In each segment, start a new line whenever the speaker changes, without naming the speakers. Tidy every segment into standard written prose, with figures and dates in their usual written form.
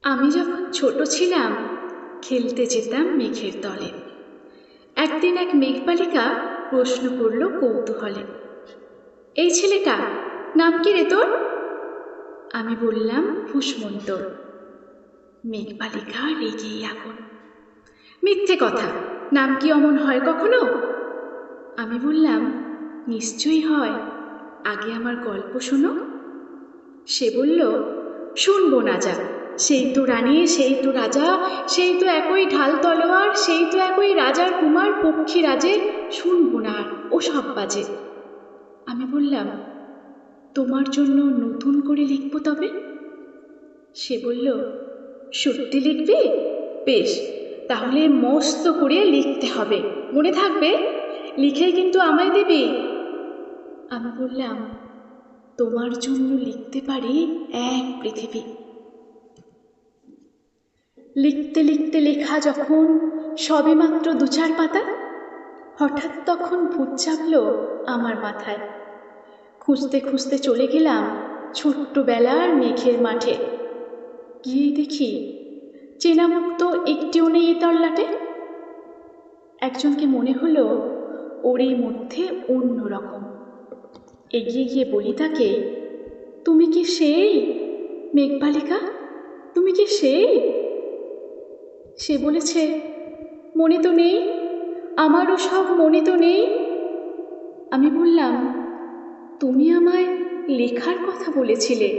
আমি যখন ছোট ছিলাম খেলতে যেতাম মেঘের দলে। একদিন এক মেঘবালিকা প্রশ্ন করল কৌতূহলে, এই ছেলেটা নাম কি রে তোর? আমি বললাম ভূষ্মন্তর। মেঘবালিকা রেগেই আগুন, মিথ্যে কথা, নাম কি অমন হয় কখনো? আমি বললাম নিশ্চয়ই হয়, আগে আমার গল্প শোনো। সে বলল, শুনবো না যা, সেই তো রানী, সেই তো রাজা, সেই তো একই ঢাল তলোয়ার, সেই তো একই রাজার কুমার পক্ষী রাজে, শুনবো না আর ও সব বাজে। আমি বললাম তোমার জন্য নতুন করে লিখবো তবে। সে বলল, সত্যি লিখবি? বেশ, তাহলে মস্ত করে লিখতে হবে, মনে থাকবে, লিখেই কিন্তু আমায় দিবি। আমি বললাম তোমার জন্য লিখতে পারি এক পৃথিবী। লিখতে লিখতে লেখা যখন সবে মাত্র 2-4 পাতা, হঠাৎ তখন ভূত চাপল আমার মাথায়। খুঁজতে খুঁজতে চলে গেলাম ছোট্টবেলার মেঘের মাঠে। গিয়ে দেখি চেনা মুখ তো একটিও নেই এ তল্লাটে। একজনকে মনে হলো ওরই মধ্যে অন্যরকম। এগিয়ে গিয়ে বলি তাকে, তুমি কি সেই মেঘবালিকা? তুমি কি সেই? সে বলেছে, মনে তো নেই, আমারও সব মনে তো নেই। আমি বললাম, তুমি আমায় লেখার কথা বলেছিলে।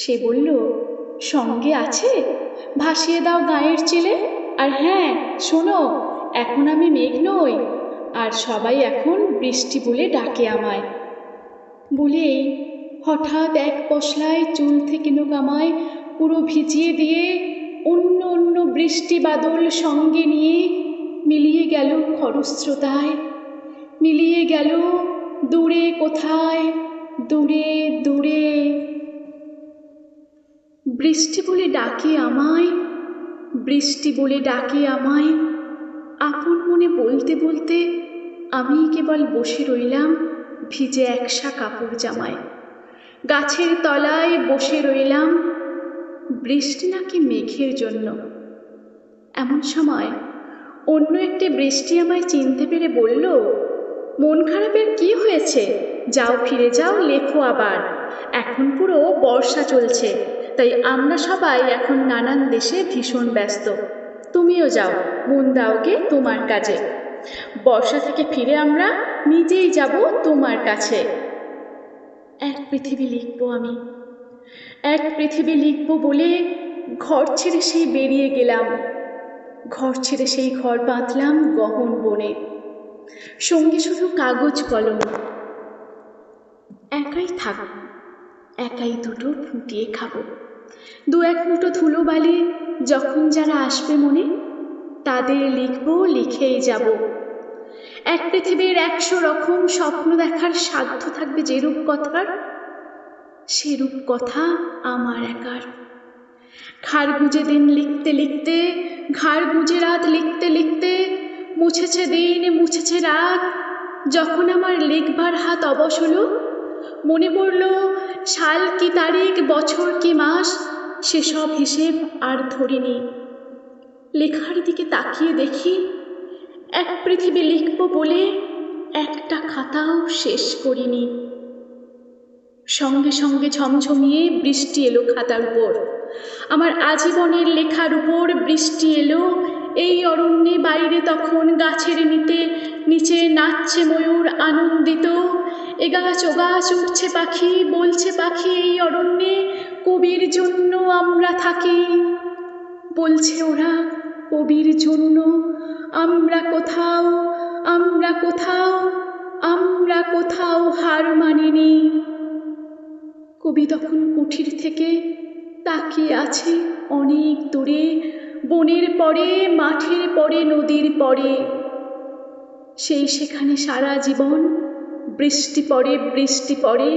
সে বলল, সঙ্গে আছে, ভাসিয়ে দাও গায়ের চেলে। আর হ্যাঁ শোনো, এখন আমি মেঘ নই, আর সবাই এখন বৃষ্টি বলে ডাকে আমায়। বলেই হঠাৎ এক পশলায় চুল থেকে নখ আমায় পুরো ভিজিয়ে দিয়ে অন্য অন্য বৃষ্টি বাদল সঙ্গে নিয়ে মিলিয়ে গেল খরস্রোতায়, মিলিয়ে গেল দূরে কোথায়, দূরে দূরে। বৃষ্টি বলে ডাকে আমায়, বৃষ্টি বলে ডাকে আমায়। আপন মনে বলতে বলতে আমি কেবল বসে রইলাম ভিজে একসা কাপড় জামায়। গাছের তলায় বসে রইলাম, বৃষ্টি নাকি মেঘের জন্য। এমন সময় অন্য একটি বৃষ্টি আমায় চিনতে পেরে বলল, মন খারাপের কি হয়েছে, যাও ফিরে যাও, লেখো আবার। এখন পুরো বর্ষা চলছে, তাই আমরা সবাই এখন নানান দেশে ভীষণ ব্যস্ত। তুমিও যাও, মন দাওগে তোমার কাজে। বর্ষা থেকে ফিরে আমরা নিজেই যাব তোমার কাছে। এক পৃথিবী লিখবো আমি, এক পৃথিবী লিখবো বলে ঘর ছেড়ে সেই বেরিয়ে গেলাম। ঘর ছেড়ে সেই ঘর বাঁধলাম গহন বনে, সঙ্গে শুধু কাগজ কলম। একাই থাকব, একাই দুটো ফুটিয়ে খাবো। 2-1 মুঠো ধুলো বালি যখন যারা আসবে মনে, তাদের লিখবো, লিখেই যাব। এক পৃথিবীর 100 রকম স্বপ্ন দেখার সাধ্য থাকবে যেরূপ কথার, সেরূপ কথা আমার একার। ঘাড় গুঁজে দিন লিখতে লিখতে, ঘাড় গুঁজে রাত লিখতে লিখতে, মুছেছে দিন মুছেছে রাত। যখন আমার লিখবার হাত অবশ হলো, মনে পড়ল সাল কি তারিখ, বছর কি মাস, সেসব হিসেব আর ধরিনি। লেখার দিকে তাকিয়ে দেখি এক পৃথিবী লিখব বলে একটা খাতাও শেষ করিনি। সঙ্গে সঙ্গে ঝমঝমিয়ে বৃষ্টি এলো খাতার উপর, আমার আজীবনের লেখার উপর বৃষ্টি এলো। এই অরণ্যে বাইরে তখন গাছের নিচে নাচছে ময়ূর আনন্দিত। এগাছ ওগাছ উঠছে পাখি, বলছে পাখি এই অরণ্যে কবির জন্য আমরা থাকি। বলছে ওরা কবির জন্য আমরা কোথাও, আমরা কোথাও, আমরা কোথাও হার মানিনি। কবি তখন কুঠির থেকে তাকিয়ে আছে অনেক দূরে, বনের পরে, মাঠের পরে, নদীর পরে। সেই সেখানে সারা জীবন বৃষ্টি পড়ে, বৃষ্টি পড়ে।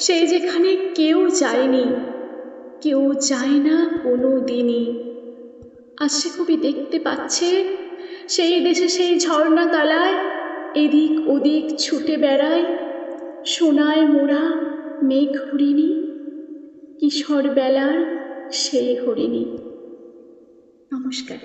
সেই যেখানে কেউ যায়নি, কেউ যায় না কোনো দিনই। আজ সে কবি দেখতে পাচ্ছে সেই দেশে সেই ঝর্ণা তলায় এদিক ওদিক ছুটে বেড়ায় সোনায় মোড়া মেঘ হরিণী, কিশোর বেলার সেই হরিণী। নমস্কার।